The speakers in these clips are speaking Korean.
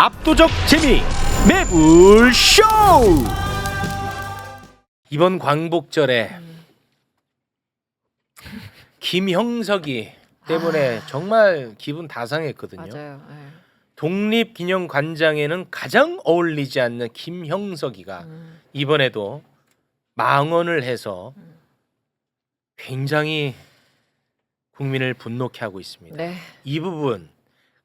압도적 재미 매불쇼. 이번 광복절에 김형석이 때문에 정말 기분 다 상했거든요. 맞아요. 네. 독립기념관장에는 가장 어울리지 않는 김형석이가 이번에도 망언을 해서 굉장히 국민을 분노케 하고 있습니다. 네. 이 부분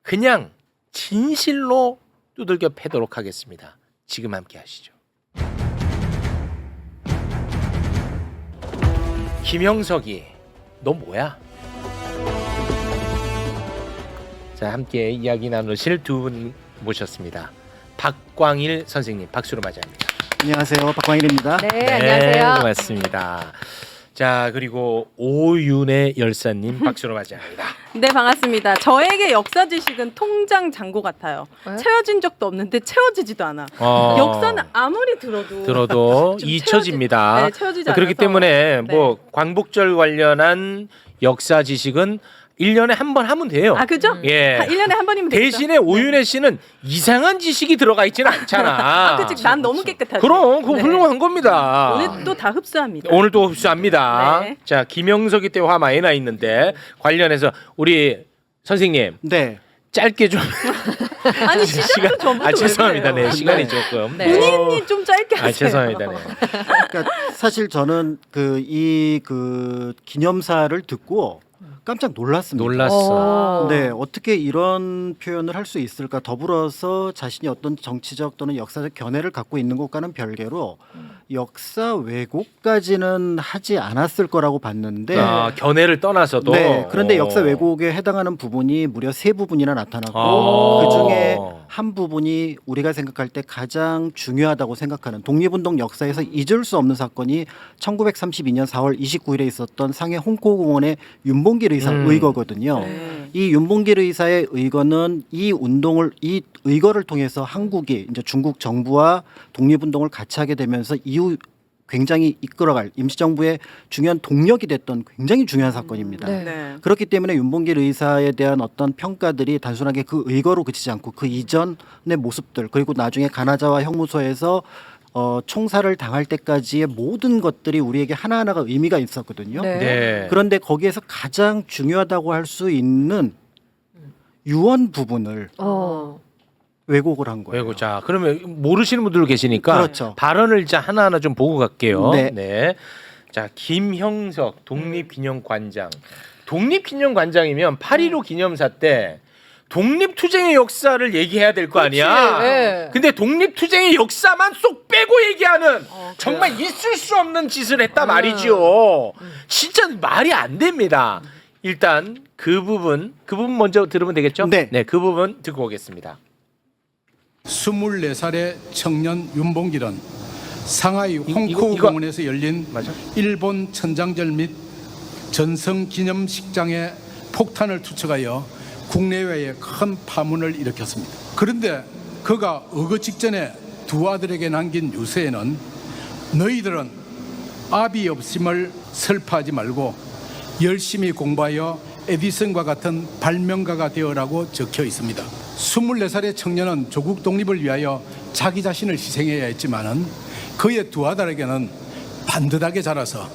그냥 진실로 두들겨 패도록 하겠습니다. 지금 함께 하시죠. 김형석이 너 뭐야? 자, 함께 이야기 나누실 두 분 모셨습니다. 박광일 선생님 박수로 맞이합니다. 안녕하세요, 박광일입니다. 네, 안녕하세요. 고맙습니다. 자, 그리고 오윤혜 열사님 박수로 맞이합니다. 네, 반갑습니다. 저에게 역사 지식은 통장 잔고 같아요. 네? 채워진 적도 없는데 채워지지도 않아. 역사는 아무리 들어도 좀 잊혀집니다. 네, 채워지지 그렇기 않아서. 때문에 네. 뭐 광복절 관련한 역사 지식은 1년에 한 번 하면 돼요. 아, 그죠? 예. 1년에 한 번이면 되죠. 대신에 오윤혜 씨는 이상한 지식이 들어가 있지는 않잖아. 그치, 난 너무 깨끗하지. 그럼 그거 네. 훌륭한 겁니다. 오늘 또 다 흡수합니다. 오늘 또 흡수합니다. 네. 자, 김형석이 때 화 많이 나 있는데 관련해서 우리 선생님 네. 짧게 좀 아니, 시작도 전부터 죄송합니다. 네, 왜 그래요? 시간이 네. 조금. 네. 본인이 좀 짧게 하세요. 죄송합니다. 네. 그러니까 사실 저는 그 기념사를 듣고 깜짝 놀랐습니다. 놀랐어. 네, 어떻게 이런 표현을 할 수 있을까? 더불어서 자신이 어떤 정치적 또는 역사적 견해를 갖고 있는 것과는 별개로 역사 왜곡까지는 하지 않았을 거라고 봤는데 아, 견해를 떠나서도. 네, 그런데 역사 왜곡에 해당하는 부분이 무려 3부분이나 나타났고 아. 그 중에 한 부분이 우리가 생각할 때 가장 중요하다고 생각하는 독립운동 역사에서 잊을 수 없는 사건이 1932년 4월 29일에 있었던 상해 홍코공원의 윤봉길 의사 의거거든요. 네. 이 윤봉길 의사의 의거는 이 의거를 통해서 한국이 이제 중국 정부와 독립운동을 같이 하게 되면서 이후 굉장히 이끌어갈 임시정부의 중요한 동력이 됐던 굉장히 중요한 사건입니다. 네. 네. 그렇기 때문에 윤봉길 의사에 대한 어떤 평가들이 단순하게 그 의거로 그치지 않고 그 이전의 모습들 그리고 나중에 가나자와 형무소에서 총살을 당할 때까지의 모든 것들이 우리에게 하나하나가 의미가 있었거든요. 네. 네. 그런데 거기에서 가장 중요하다고 할 수 있는 유언 부분을 왜곡을 한 거예요. 외고 자, 그러면 모르시는 분들 계시니까 그렇죠. 발언을 이제 하나하나 좀 보고 갈게요. 네. 자, 김형석 독립기념관장. 독립기념관장이면 8.15 기념사 때 독립투쟁의 역사를 얘기해야 될 거 아니야. 네. 근데 독립투쟁의 역사만 쏙 빼고 얘기하는 정말 있을 수 없는 짓을 했다 말이죠. 진짜 말이 안 됩니다. 일단 그 부분 먼저 들으면 되겠죠? 네. 그 부분 듣고 오겠습니다. 24살의 청년 윤봉길은 상하이 이거- 홍코공원에서 열린 맞아? 일본 천장절 및 전성기념식장에 폭탄을 투척하여 국내외에 큰 파문을 일으켰습니다. 그런데 그가 의거 직전에 두 아들에게 남긴 유서에는 너희들은 아비 없음을 슬퍼하지 말고 열심히 공부하여 에디슨과 같은 발명가가 되어라고 적혀 있습니다. 24살의 청년은 조국 독립을 위하여 자기 자신을 희생해야 했지만은 그의 두 아들에게는 반듯하게 자라서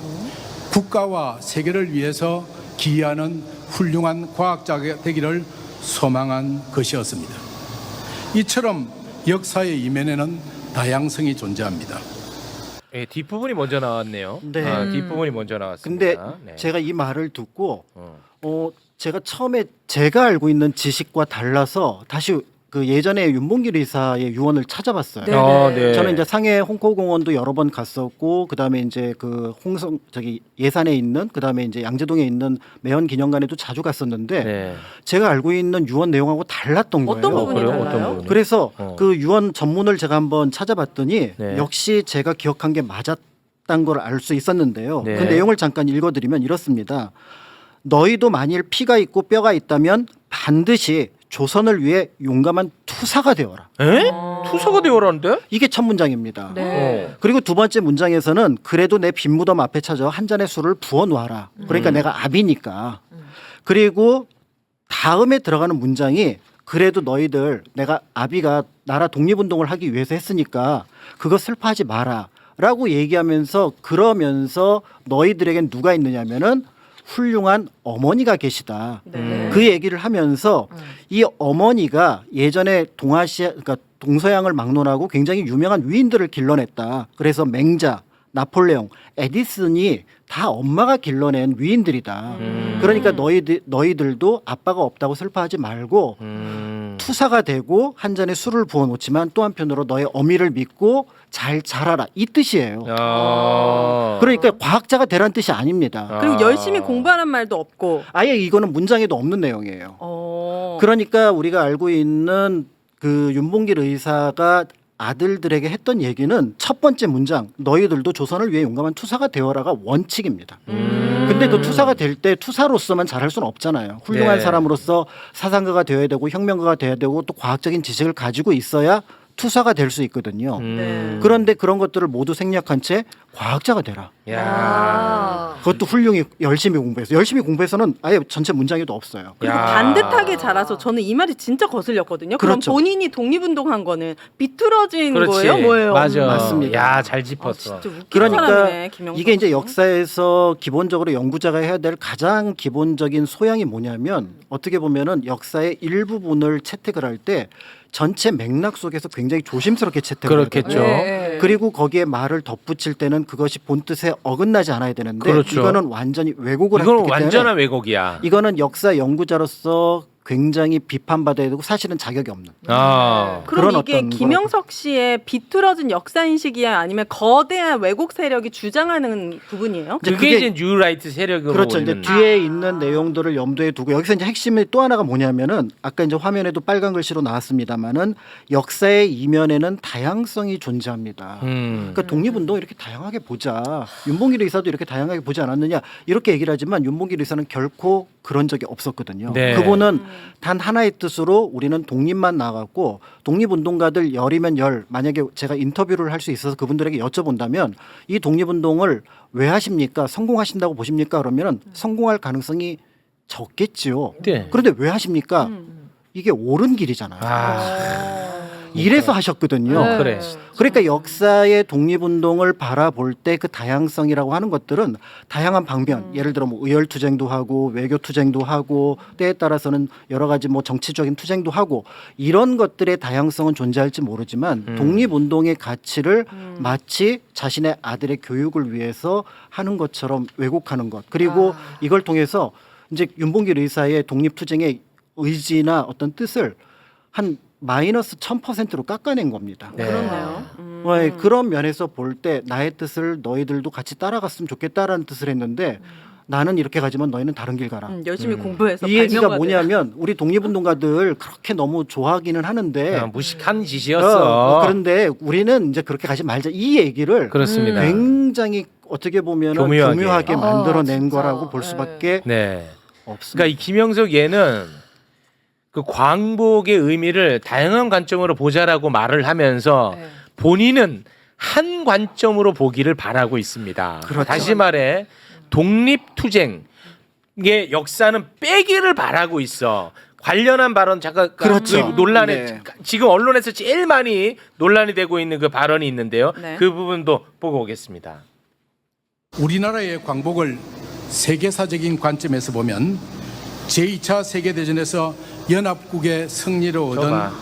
국가와 세계를 위해서 기여하는 훌륭한 과학자가 되기를 소망한 것이었습니다. 이처럼 역사의 이면에는 다양성이 존재합니다. 예, 뒷부분이 먼저 나왔네요. 네. 뒷부분이 먼저 근데 나왔습니다. 네. 제가 이 말을 듣고 어. 제가 처음에 제가 알고 있는 지식과 달라서 다시 그 예전에 윤봉길 의사의 유언을 찾아봤어요. 네. 네. 저는 이제 상해 홍코공원도 여러 번 갔었고 그다음에 이제 그 예산에 있는 그다음에 이제 양재동에 있는 매헌 기념관에도 자주 갔었는데 네. 제가 알고 있는 유언 내용하고 달랐던 거예요. 어떤 부분이 그래요? 달라요? 어떤 부분이? 그래서 어. 그 유언 전문을 제가 한번 찾아봤더니 네. 역시 제가 기억한 게 맞았다는 걸 알 수 있었는데요. 네. 그 내용을 잠깐 읽어드리면 이렇습니다. 너희도 만일 피가 있고 뼈가 있다면 반드시 조선을 위해 용감한 투사가 되어라. 에? 투사가 되어라는데? 이게 첫 문장입니다. 네. 그리고 두 번째 문장에서는 그래도 내 빈무덤 앞에 찾아 한 잔의 술을 부어 놓아라. 그러니까 내가 아비니까. 그리고 다음에 들어가는 문장이 그래도 너희들 내가 아비가 나라 독립운동을 하기 위해서 했으니까 그거 슬퍼하지 마라라고 얘기하면서 그러면서 너희들에겐 누가 있느냐면은 훌륭한 어머니가 계시다. 네. 그 얘기를 하면서 이 어머니가 예전에 동아시아 그러니까 동서양을 막론하고 굉장히 유명한 위인들을 길러냈다. 그래서 맹자, 나폴레옹, 에디슨이 다 엄마가 길러낸 위인들이다. 그러니까 너희들도 아빠가 없다고 슬퍼하지 말고 투사가 되고 한 잔에 술을 부어 놓지만 또 한편으로 너의 어미를 믿고 잘 자라라 이 뜻이에요. 그러니까 과학자가 되란 뜻이 아닙니다. 그리고 열심히 공부하란 말도 없고. 아예 이거는 문장에도 없는 내용이에요. 어. 그러니까 우리가 알고 있는 그 윤봉길 의사가 아들들에게 했던 얘기는 첫 번째 문장 너희들도 조선을 위해 용감한 투사가 되어라가 원칙입니다. 근데 그 투사가 될 때 투사로서만 잘할 수는 없잖아요. 훌륭한 네. 사람으로서 사상가가 되어야 되고 혁명가가 되어야 되고 또 과학적인 지식을 가지고 있어야 투사가 될 수 있거든요. 네. 그런데 그런 것들을 모두 생략한 채 과학자가 되라. 야. 그것도 훌륭히 열심히 공부해서 열심히 공부해서는 아예 전체 문장에도 없어요. 그리고 야. 반듯하게 자라서 저는 이 말이 진짜 거슬렸거든요. 그럼 그렇죠. 본인이 독립운동한 거는 비뚤어진 그렇지. 거예요? 뭐예요? 맞아. 맞습니다. 야, 잘 아, 짚었어. 진짜 웃긴 그러니까 사람이네, 김영삼 이게 이제 씨. 역사에서 기본적으로 연구자가 해야 될 가장 기본적인 소양이 뭐냐면 어떻게 보면은 역사의 일부분을 채택을 할 때 전체 맥락 속에서 굉장히 조심스럽게 채택을 그렇겠죠. 하거든요. 네. 그리고 거기에 말을 덧붙일 때는 그것이 본뜻에 어긋나지 않아야 되는데 그렇죠. 이거는 완전히 왜곡을 이건 했기 완전한 때문에 왜곡이야. 이거는 역사 연구자로서 굉장히 비판받아야 되고 사실은 자격이 없는 아. 그런 그럼 이게 어떤 김영석 씨의 비뚤어진 역사 인식이야 아니면 거대한 왜곡 세력이 주장하는 부분이에요? 이제 그게 그게- 이제 뉴라이트 세력으로 그렇죠. 이제 있는. 뒤에 있는 내용들을 염두에 두고 여기서 이제 핵심이 또 하나가 뭐냐면은 아까 이제 화면에도 빨간 글씨로 나왔습니다만은 역사의 이면에는 다양성이 존재합니다. 그러니까 독립운동 이렇게 다양하게 보자. 윤봉길 의사도 이렇게 다양하게 보지 않았느냐 이렇게 얘기를 하지만 윤봉길 의사는 결코 그런 적이 없었거든요. 네. 그분은 단 하나의 뜻으로 우리는 독립만 나갔고 독립운동가들 열이면 열 만약에 제가 인터뷰를 할 수 있어서 그분들에게 여쭤본다면 이 독립운동을 왜 하십니까? 성공하신다고 보십니까? 그러면은 성공할 가능성이 적겠지요. 네. 그런데 왜 하십니까? 이게 옳은 길이잖아요. 이래서 하셨거든요. 네. 그래. 그러니까 역사의 독립운동을 바라볼 때 그 다양성이라고 하는 것들은 다양한 방면, 예를 들어 뭐 의열투쟁도 하고 외교투쟁도 하고 때에 따라서는 여러 가지 뭐 정치적인 투쟁도 하고 이런 것들의 다양성은 존재할지 모르지만 독립운동의 가치를 마치 자신의 아들의 교육을 위해서 하는 것처럼 왜곡하는 것. 그리고 이걸 통해서 이제 윤봉길 의사의 독립투쟁의 의지나 어떤 뜻을 한 마이너스 1000%로 깎아낸 겁니다. 네. 그렇네요. 네, 그런 면에서 볼 때 나의 뜻을 너희들도 같이 따라갔으면 좋겠다라는 뜻을 했는데 나는 이렇게 가지만 너희는 다른 길 가라. 열심히 공부해서 이 얘기가 발명가들. 뭐냐면 우리 독립운동가들 그렇게 너무 좋아하기는 하는데 아, 무식한 짓이었어. 그런데 우리는 이제 그렇게 가지 말자 이 얘기를 그렇습니다. 굉장히 어떻게 보면 교묘하게. 교묘하게 만들어낸 진짜. 거라고 볼 수밖에 네. 없습니다. 그러니까 이 김영석 얘는 그 광복의 의미를 다양한 관점으로 보자라고 말을 하면서 네. 본인은 한 관점으로 보기를 바라고 있습니다. 그렇죠. 다시 말해 독립투쟁의 역사는 빼기를 바라고 있어. 관련한 발언 잠깐 그렇죠. 그 논란에 네. 지금 언론에서 제일 많이 논란이 되고 있는 그 발언이 있는데요. 네. 그 부분도 보고 오겠습니다. 우리나라의 광복을 세계사적인 관점에서 보면 제2차 세계대전에서 연합국의 승리로 얻은 저봐.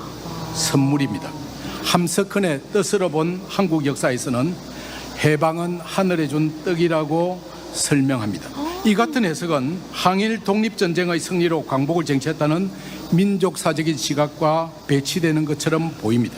선물입니다. 함석헌의 뜻으로 본 한국 역사에서는 해방은 하늘에 준 떡이라고 설명합니다. 이 같은 해석은 항일 독립전쟁의 승리로 광복을 쟁취했다는 민족사적인 시각과 배치되는 것처럼 보입니다.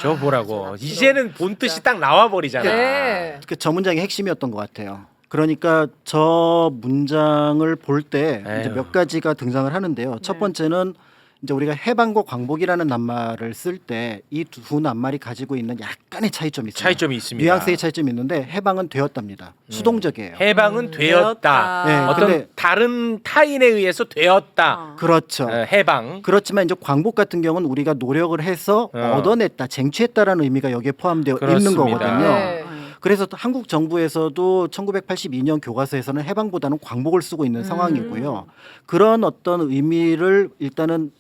저 보라고. 이제는 본 뜻이 딱 나와 버리잖아. 네. 저 문장이 핵심이었던 것 같아요. 그러니까 저 문장을 볼 때 이제 에휴. 몇 가지가 등장을 하는데요. 첫 번째는 이제 우리가 해방과 광복이라는 낱말을 쓸 때 이 두 낱말이 가지고 있는 약간의 차이점이 있어요. 차이점이 있습니다. 뉘앙스의 차이점이 있는데 해방은 되었답니다. 수동적이에요. 해방은 되었다. 네, 어떤 근데- 다른 타인에 의해서 되었다. 그렇죠. 해방. 그렇지만 이제 광복 같은 경우는 우리가 노력을 해서 얻어냈다, 쟁취했다라는 의미가 여기에 포함되어 있는 그렇습니다. 거거든요. 네. 그래서 한국 정부에서도 1982년 교과서에서는 해방보다는 광복을 쓰고 있는 상황이고요. 그런 어떤 의미를 일단은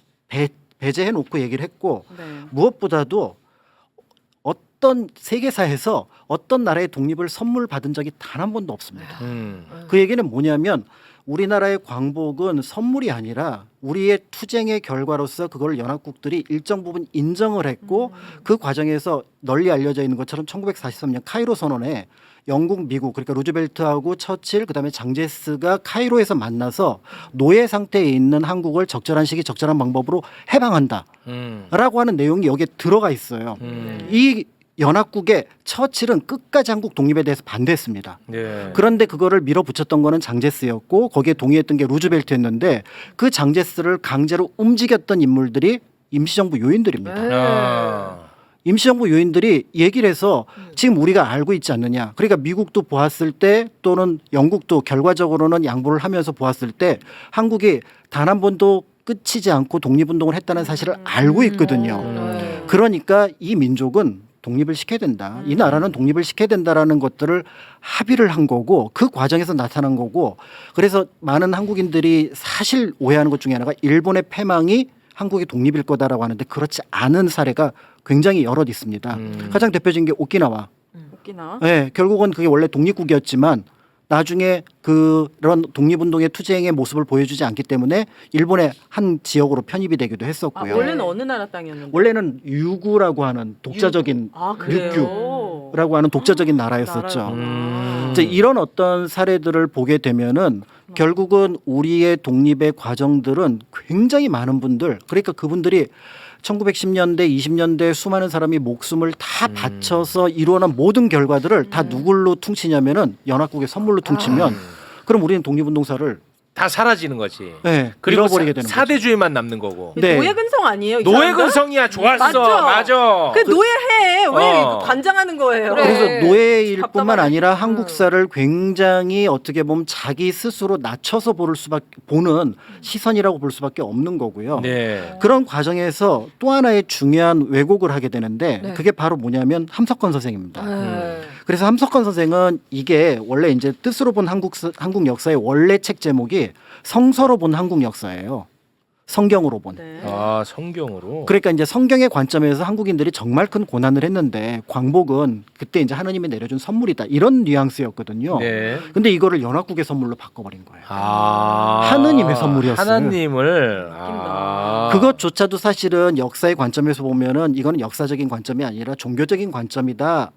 배제해 놓고 얘기를 했고 네. 무엇보다도 어떤 세계사에서 어떤 나라의 독립을 선물 받은 적이 단 한 번도 없습니다. 그 얘기는 뭐냐면 우리나라의 광복은 선물이 아니라 우리의 투쟁의 결과로서 그걸 연합국들이 일정 부분 인정을 했고 그 과정에서 널리 알려져 있는 것처럼 1943년 카이로 선언에 영국, 미국 그러니까 루즈벨트하고 처칠 그다음에 장제스가 카이로에서 만나서 노예 상태에 있는 한국을 적절한 시기 적절한 방법으로 해방한다라고 하는 내용이 여기에 들어가 있어요. 이 연합국의 처칠은 끝까지 한국 독립에 대해서 반대했습니다. 네. 그런데 그거를 밀어붙였던 거는 장제스였고 거기에 동의했던 게 루즈벨트였는데 그 장제스를 강제로 움직였던 인물들이 임시정부 요인들입니다. 아. 임시정부 요인들이 얘기를 해서 지금 우리가 알고 있지 않느냐. 그러니까 미국도 보았을 때 또는 영국도 결과적으로는 양보를 하면서 보았을 때 한국이 단 한 번도 끝이지 않고 독립운동을 했다는 사실을 알고 있거든요. 그러니까 이 민족은 독립을 시켜야 된다. 이 나라는 독립을 시켜야 된다라는 것들을 합의를 한 거고 그 과정에서 나타난 거고 그래서 많은 한국인들이 사실 오해하는 것 중에 하나가 일본의 패망이 한국의 독립일 거다라고 하는데 그렇지 않은 사례가 굉장히 여럿 있습니다. 가장 대표적인 게 오키나와. 웃기나? 네, 결국은 그게 원래 독립국이었지만 나중에 그런 독립운동의 투쟁의 모습을 보여주지 않기 때문에 일본의 한 지역으로 편입이 되기도 아, 했었고요. 원래는 어느 나라 땅이었는데? 원래는 유구라고 하는 독자적인 아, 그래요? 육규라고 하는 독자적인 나라였었죠. 나라였구나. 이제 이런 어떤 사례들을 보게 되면은 결국은 우리의 독립의 과정들은 굉장히 많은 분들 그러니까 그분들이 1910년대, 20년대 수많은 사람이 목숨을 다 바쳐서 이루어낸 모든 결과들을 다 누굴로 퉁치냐면은 연합국의 선물로 퉁치면 그럼 우리는 독립운동사를 다 사라지는 거지. 네, 그리고 잃어버리게 되는 거죠. 사대주의만 남는 거고. 네. 노예근성 아니에요? 이 노예 사람들? 근성이야. 좋았어. 맞죠? 맞아. 그 노예해. 왜 어. 관장하는 거예요? 그래. 그래서 노예일 뿐만 답답하네. 아니라 한국사를 굉장히 어떻게 보면 자기 스스로 낮춰서 보는 시선이라고 볼 수밖에 없는 거고요. 네. 그런 과정에서 또 하나의 중요한 왜곡을 하게 되는데 네. 그게 바로 뭐냐면 함석헌 선생입니다. 네. 그래서 함석헌 선생은 이게 원래 이제 뜻으로 본 한국 역사의 원래 책 제목이 성서로 본 한국 역사예요. 성경으로 본. 네. 아, 성경으로. 그러니까 이제 성경의 관점에서 한국인들이 정말 큰 고난을 했는데 광복은 그때 이제 하느님이 내려준 선물이다. 이런 뉘앙스였거든요. 네. 근데 이거를 연합국의 선물로 바꿔버린 거예요. 아. 하느님의 선물이었어요. 하나님을. 그것조차도 사실은 역사의 관점에서 보면은 이거는 역사적인 관점이 아니라 종교적인 관점이다.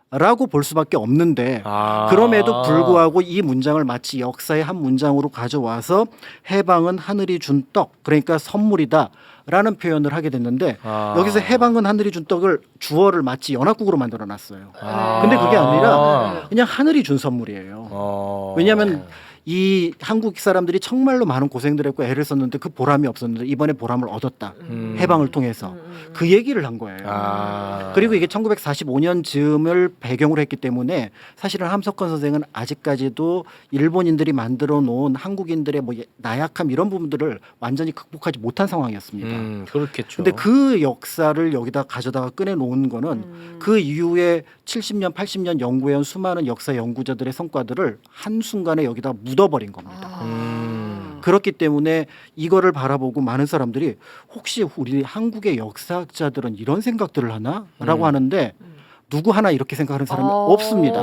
라고 볼 수밖에 없는데 아. 그럼에도 불구하고 이 문장을 마치 역사의 한 문장으로 가져와서 해방은 하늘이 준 떡 그러니까 선물이다 라는 표현을 하게 됐는데 아. 여기서 해방은 하늘이 준 떡을 주어를 마치 연합국으로 만들어 놨어요. 아. 근데 그게 아니라 그냥 하늘이 준 선물이에요. 왜냐하면 이 한국 사람들이 정말로 많은 고생들 했고 애를 썼는데 그 보람이 없었는데 이번에 보람을 얻었다. 해방을 통해서. 그 얘기를 한 거예요. 아. 그리고 이게 1945년 즈음을 배경으로 했기 때문에 사실은 함석헌 선생은 아직까지도 일본인들이 만들어 놓은 한국인들의 뭐 나약함 이런 부분들을 완전히 극복하지 못한 상황이었습니다. 그렇겠죠. 근데 그 역사를 여기다 가져다가 꺼내 놓은 거는 그 이후에 70년, 80년 연구해온 수많은 역사 연구자들의 성과들을 한순간에 여기다 묻어버린 겁니다. 그렇기 때문에 이거를 바라보고 많은 사람들이 혹시 우리 한국의 역사학자들은 이런 생각들을 하나라고 하는데 누구 하나 이렇게 생각하는 사람이 없습니다.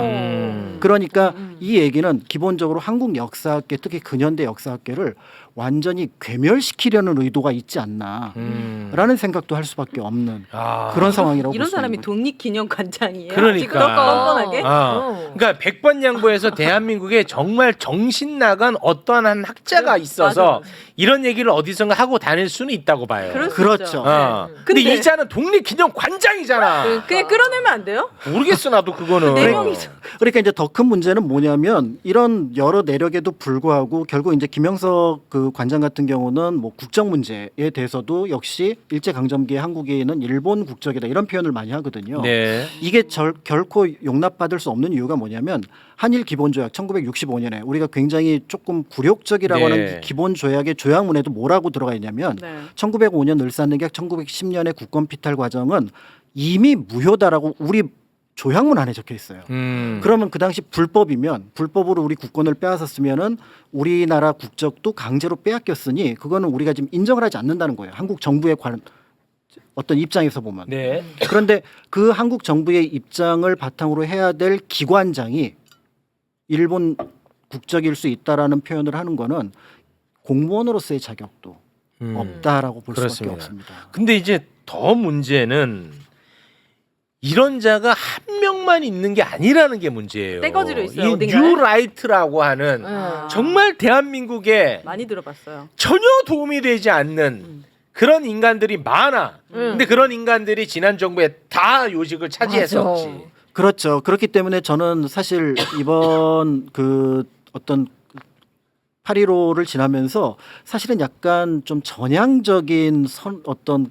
그러니까 이 얘기는 기본적으로 한국 역사학계 특히 근현대 역사학계를 완전히 괴멸시키려는 의도가 있지 않나라는 생각도 할 수밖에 없는 아. 그런 상황이라고 이런 볼 수 사람이 있는 거죠. 독립기념관장이에요. 그러니까. 뻔뻔하게. 그러니까 100번 양보해서 대한민국에 정말 정신 나간 어떠한 한 학자가 있어서 맞아. 이런 얘기를 어디선가 하고 다닐 수는 있다고 봐요. 그럴 수 그렇죠. 있죠. 근데 근데- 이자는 독립기념관장이잖아. 그냥 끌어내면 안 돼요? 모르겠어 나도 그거는. 네 명이서. 그러니까 이제 더 큰 문제는 뭐냐면 이런 여러 내력에도 불구하고 결국 이제 김영석 그 관장 같은 경우는 뭐 국적 문제에 대해서도 역시 일제 강점기의 한국인은 일본 국적이다 이런 표현을 많이 하거든요. 네. 이게 결코 용납받을 수 없는 이유가 뭐냐면 한일 기본조약 1965년에 우리가 굉장히 조금 굴욕적이라고 네. 하는 기본 조약의 조약문에도 뭐라고 들어가 있냐면 네. 1905년 을사늑약 1910년의 국권 피탈 과정은 이미 무효다라고 우리 조약문 안에 적혀 있어요. 그러면 그 당시 불법으로 우리 국권을 빼앗았으면은 우리나라 국적도 강제로 빼앗겼으니 그거는 우리가 지금 인정을 하지 않는다는 거예요. 한국 정부의 어떤 입장에서 보면. 네. 그런데 그 한국 정부의 입장을 바탕으로 해야 될 기관장이 일본 국적일 수 있다라는 표현을 하는 거는 공무원으로서의 자격도 없다라고 볼 그렇습니다. 수밖에 없습니다. 근데 이제 더 문제는 이런 자가 한 명만 있는 게 아니라는 게 문제예요. 떼거지로 있어요, 이 어딘가에? 뉴라이트라고 하는 정말 대한민국에 많이 들어봤어요. 전혀 도움이 되지 않는 그런 인간들이 많아. 근데 그런 인간들이 지난 정부에 다 요직을 차지했었지. 그렇죠. 그렇기 때문에 저는 사실 이번 그 어떤 8.15를 지나면서 사실은 약간 좀 전향적인 어떤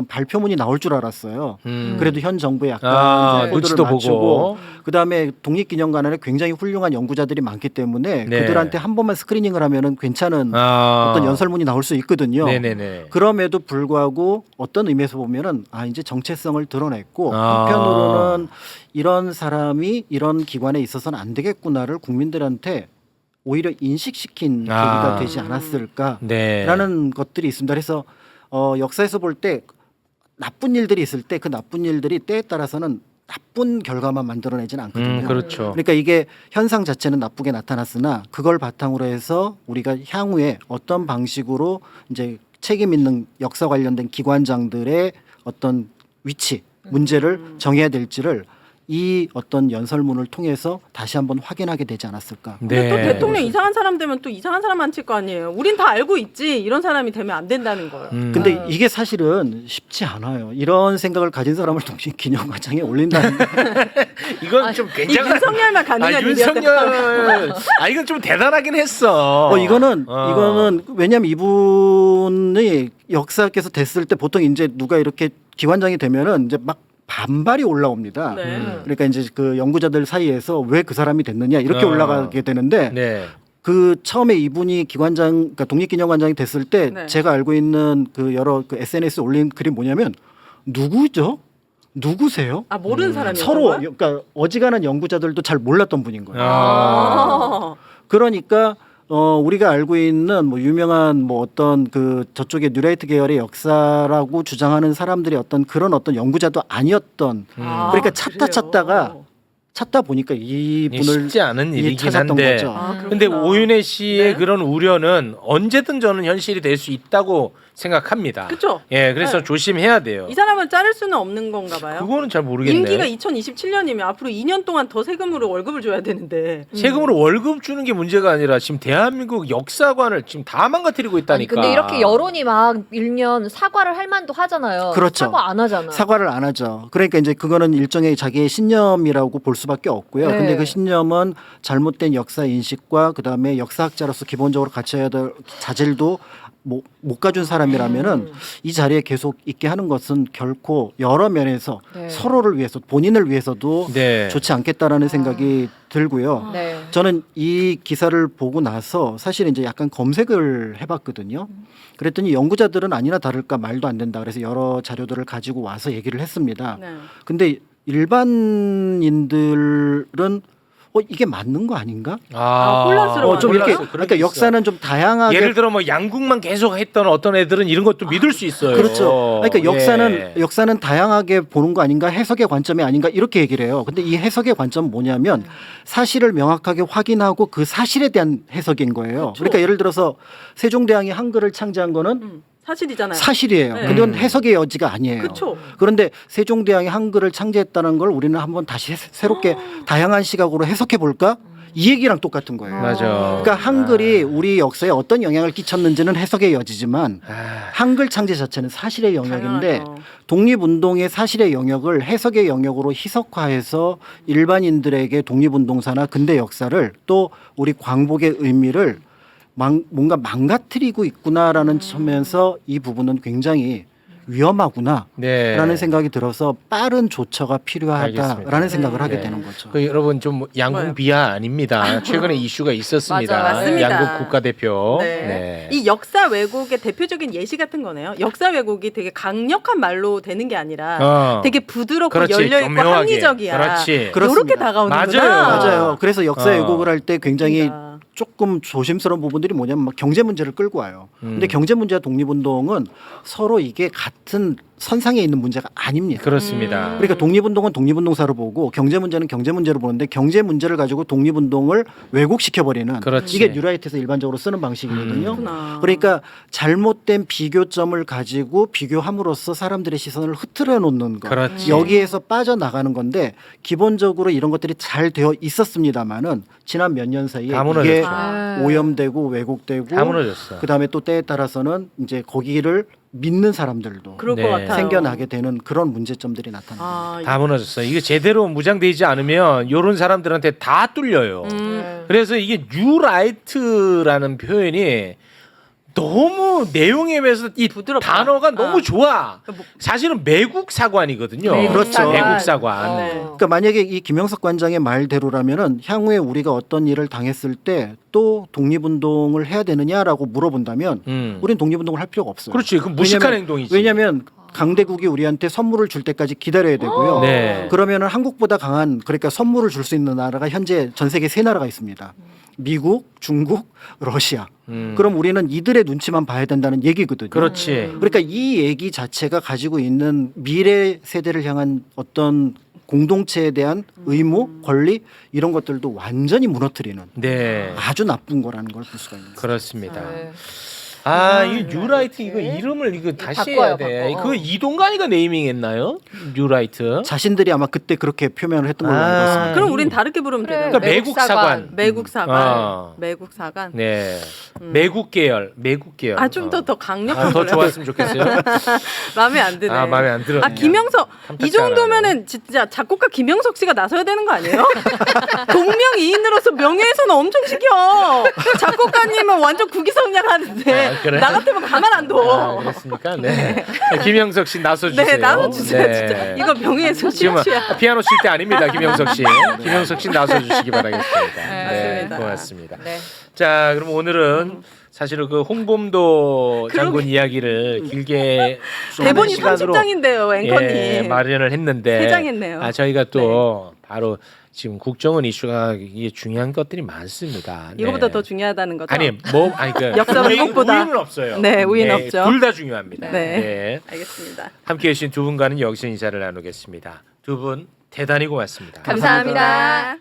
발표문이 나올 줄 알았어요. 그래도 현 정부에 약간 눈치도 보고. 그다음에 독립기념관에 굉장히 훌륭한 연구자들이 많기 때문에 네. 그들한테 한 번만 스크리닝을 하면은 괜찮은 어떤 연설문이 나올 수 있거든요. 네네네. 그럼에도 불구하고 어떤 의미에서 보면은 이제 정체성을 드러냈고 아. 한편으로는 이런 사람이 이런 기관에 있어서는 안 되겠구나를 국민들한테 오히려 인식시킨 계기가 되지 않았을까라는 네. 것들이 있습니다. 그래서 역사에서 볼 때 나쁜 일들이 있을 때 그 나쁜 일들이 때에 따라서는 나쁜 결과만 만들어내지는 않거든요. 그렇죠. 그러니까 이게 현상 자체는 나쁘게 나타났으나 그걸 바탕으로 해서 우리가 향후에 어떤 방식으로 이제 책임 있는 역사 관련된 기관장들의 어떤 위치, 문제를 정해야 될지를 이 어떤 연설문을 통해서 다시 한번 확인하게 되지 않았을까. 근데 또 대통령 이상한 사람 되면 또 이상한 사람 앉힐 거 아니에요. 우린 다 알고 있지. 이런 사람이 되면 안 된다는 거예요. 근데 이게 사실은 쉽지 않아요. 이런 생각을 가진 사람을 독립기념관장에 올린다는 게 이건 좀 이 굉장한 윤석열만 가능한 윤석열 이건 좀 대단하긴 했어. 이거는 왜냐하면 이분이 역사께서 됐을 때 보통 이제 누가 이렇게 기관장이 되면은 이제 막 반발이 올라옵니다. 네. 그러니까 이제 그 연구자들 사이에서 왜 그 사람이 됐느냐 이렇게 올라가게 되는데 네. 그 처음에 이분이 그러니까 독립기념관장이 됐을 때 네. 제가 알고 있는 그 여러 그 SNS에 올린 글이 뭐냐면 누구죠? 누구세요? 모르는 사람이었던 서로 거야? 그러니까 어지간한 연구자들도 잘 몰랐던 분인 거예요. 그러니까 우리가 알고 있는 뭐 유명한 뭐 어떤 그 저쪽에 뉴라이트 계열의 역사라고 주장하는 사람들의 어떤 그런 어떤 연구자도 아니었던 그러니까 찾다 보니까 이분을 쉽지 않은 일이긴 찾았던 한데 거죠. 근데 그렇구나. 오윤혜 씨의 네. 그런 우려는 언제든 저는 현실이 될 수 있다고 생각합니다. 그쵸? 예, 그래서 네. 조심해야 돼요. 이 사람은 자를 수는 없는 건가 봐요. 그거는 잘 모르겠네. 임기가 2027년이면 앞으로 2년 동안 더 세금으로 월급을 줘야 되는데. 세금으로 월급 주는 게 문제가 아니라 지금 대한민국 역사관을 지금 다 망가뜨리고 아니 있다니까. 근데 이렇게 여론이 막 밀면 사과를 할 만도 하잖아요. 그렇죠. 사과 안 하잖아. 사과를 안 하죠. 그러니까 이제 그거는 일종의 자기의 신념이라고 볼 수밖에 없고요. 네. 근데 그 신념은 잘못된 역사 인식과 그다음에 역사학자로서 기본적으로 갖춰야 될 자질도 못 가진 사람이라면은 이 자리에 계속 있게 하는 것은 결코 여러 면에서 네. 서로를 위해서 본인을 위해서도 네. 좋지 않겠다라는 생각이 들고요. 네. 저는 이 기사를 보고 나서 사실 이제 약간 검색을 해봤거든요. 그랬더니 연구자들은 아니나 다를까 말도 안 된다. 그래서 여러 자료들을 가지고 와서 얘기를 했습니다. 네. 근데 일반인들은 이게 맞는 거 아닌가? 혼란스러워. 좀 이렇게 혼란스러워. 그런 그러니까 게 역사는 좀 다양하게 예를 들어 뭐 양국만 계속 했던 어떤 애들은 이런 것도 믿을 수 있어요. 그렇죠. 그러니까 예. 역사는 다양하게 보는 거 아닌가, 해석의 관점이 아닌가 이렇게 얘기를 해요. 근데 이 해석의 관점은 뭐냐면 사실을 명확하게 확인하고 그 사실에 대한 해석인 거예요. 그렇죠. 그러니까 예를 들어서 세종대왕이 한글을 창제한 거는 사실이잖아요. 사실이에요. 네. 근데 그건 해석의 여지가 아니에요. 그쵸. 그런데 세종대왕이 한글을 창제했다는 걸 우리는 한번 다시 새롭게 다양한 시각으로 해석해 볼까? 이 얘기랑 똑같은 거예요. 맞아. 그러니까 한글이 우리 역사에 어떤 영향을 끼쳤는지는 해석의 여지지만 한글 창제 자체는 사실의 영역인데 당연하죠. 독립운동의 사실의 영역을 해석의 영역으로 희석화해서 일반인들에게 독립운동사나 근대 역사를 또 우리 광복의 의미를 뭔가 망가뜨리고 있구나라는 점에서 이 부분은 굉장히 위험하구나. 네. 라는 생각이 들어서 빠른 조처가 필요하다라는 알겠습니다. 생각을 하게 네. 되는 거죠. 그 여러분 좀 양궁 뭐요? 비하 아닙니다. 최근에 이슈가 있었습니다. 맞아, 맞습니다. 양궁 국가대표. 네. 이 역사 왜곡의 대표적인 예시 같은 거네요. 역사 왜곡이 되게 강력한 말로 되는 게 아니라 되게 부드럽고 그렇지, 열려 있고 교묘하게. 합리적이야. 그렇지. 이렇게 그렇습니다. 다가오는구나. 맞아요. 그래서 역사 어. 왜곡을 할 때 굉장히 그러니까. 조금 조심스러운 부분들이 뭐냐면 막 경제 문제를 끌고 와요. 근데 음. 경제 문제와 독립운동은 서로 이게 같은 선상에 있는 문제가 아닙니다. 그렇습니다. 그러니까 독립운동은 독립운동사로 보고 경제 문제는 경제 문제로 보는데 경제 문제를 가지고 독립운동을 왜곡시켜 버리는 그렇지. 이게 뉴라이트에서 일반적으로 쓰는 방식이거든요. 그렇구나. 그러니까 잘못된 비교점을 가지고 비교함으로써 사람들의 시선을 흐트러 놓는 것. 그렇지. 여기에서 빠져나가는 건데 기본적으로 이런 것들이 잘 되어 있었습니다마는 지난 몇 년 사이에 다 이게 무너졌죠. 아. 오염되고 왜곡되고 다 무너졌어. 그다음에 또 때에 따라서는 이제 거기를 믿는 사람들도 그럴 네. 것 같아요. 생겨나게 되는 그런 문제점들이 나타납니다. 아, 다 무너졌어. 이게 제대로 무장되지 않으면 이런 사람들한테 다 뚫려요. 그래서 이게 뉴라이트라는 표현이 너무 내용에 비해서 이 부드럽다. 단어가 너무 아. 좋아. 사실은 매국 사관이거든요. 그렇죠. 매국 사관. 네. 그러니까 만약에 이 김영석 관장의 말대로라면은 향후에 우리가 어떤 일을 당했을 때 또 독립운동을 해야 되느냐라고 물어본다면 우린 독립운동을 할 필요가 없어요. 그렇지. 그럼 무식한 행동이지. 왜냐하면 강대국이 우리한테 선물을 줄 때까지 기다려야 되고요. 네. 그러면은 한국보다 강한 그러니까 선물을 줄 수 있는 나라가 현재 전 세계 3나라가 있습니다. 미국, 중국, 러시아. 그럼 우리는 이들의 눈치만 봐야 된다는 얘기거든요. 그렇지. 그러니까 이 얘기 자체가 가지고 있는 미래 세대를 향한 어떤 공동체에 대한 의무, 권리 이런 것들도 완전히 무너뜨리는 네. 아주 나쁜 거라는 걸 볼 수가 있는 거죠. 그렇습니다. 네. 아, 이 뉴라이트 이거 이름을 이거 다시 해야 바꿔요, 돼. 바꿔. 그거 이동관이가 네이밍했나요? 뉴라이트. 자신들이 아마 그때 그렇게 표명을 했던 걸로 알고 있습니다. 그럼 우린 다르게 부르면 그래. 되는 그러니까 거예요. 매국 사관. 매국 사관. 어. 매국 사관. 네. 매국 계열. 매국 계열. 아 좀 더 어. 강력한 아, 더 걸로. 좋았으면 좋겠어요. 마음에 안 드네. 아, 마음에 안 들어요. 아 김영석 이 탐탁지 정도면은 진짜 작곡가 김영석 씨가 나서야 되는 거 아니에요? 동명이인으로서 명예훼손 엄청 시켜. 작곡가님은 완전 국위성량하는데 아, 그래? 나 같으면 가만 안 아, 둬. 그렇습니까? 네. 김영석 씨 나서 주세요. 네, 나눠주세요. 진짜 이거 명예훼손 지금 실추야. 피아노 칠 때 아닙니다, 김영석 씨. 김영석 씨 나서 주시기 바라겠습니다. 네, 맞습니다. 고맙습니다. 네. 자, 그럼 오늘은 사실은 그 홍범도 장군 이야기를 길게 좀 대본이 시간으로 30장인데요, 앵커님. 예, 마련을 했는데 세장 했네요. 아, 저희가 또 바로 지금 국정원 이슈가 이게 중요한 것들이 많습니다. 이거보다 네. 더 중요하다는 거죠? 아니 뭐 아니 그 역사 왜곡보다. 우위는 없어요. 네, 우위는 없죠. 둘 다 중요합니다. 네. 알겠습니다. 함께해 주신 두 분과는 여기서 인사를 나누겠습니다. 두 분 대단히 고맙습니다. 감사합니다.